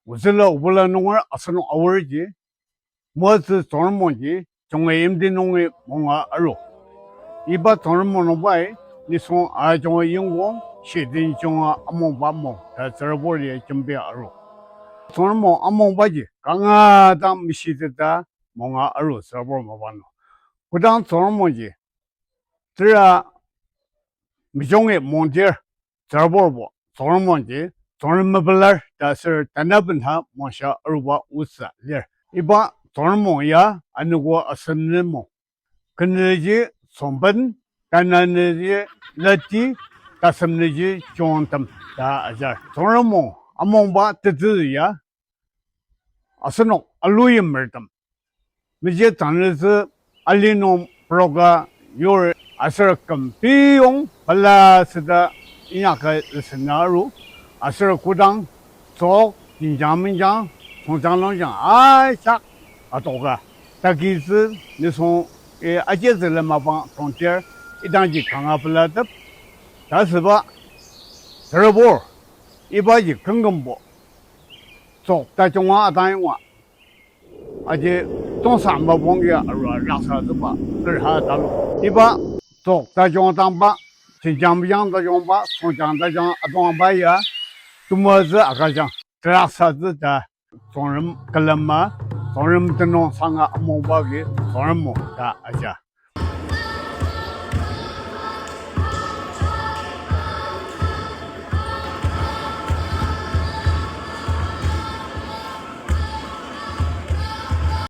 我是了无论弄儿是弄偶尔的，我是做人么的，从外面的弄的弄啊二路，一把做人么弄外，你从啊从阳光写的从啊阿蒙巴蒙，这儿我的准备二路，做人么阿蒙巴的，刚啊当没写的的蒙啊二路，这儿我没办了，我当做人么的，这啊没种的蒙的，这儿我做人么的。从没不来，但是在那边他忙下250里，一般从人忙呀，俺那个生人忙，跟那些上班，但那些垃圾，但是那些装他们，啊是，从人忙，啊忙吧，这这呀，啊是弄，啊路也没得，那些真的是，啊里弄不那个有人，啊是跟费用，本来是的，人家个是哪路。啊，是鼓掌，做金江门江，从江龙江，哎下，啊多个，但其实你从而且是那么帮从这儿一旦去看啊不来的，但是吧，这不一般就根不做，在中华当然话，而且从三百帮个让啥子吧，这还大路，一般做在中华当吧，新疆不讲在中华，从江在讲中华白呀。怎么子啊？个讲，这样啥子的，众人跟人嘛，众人不能上啊，莫把给众人莫的，而且。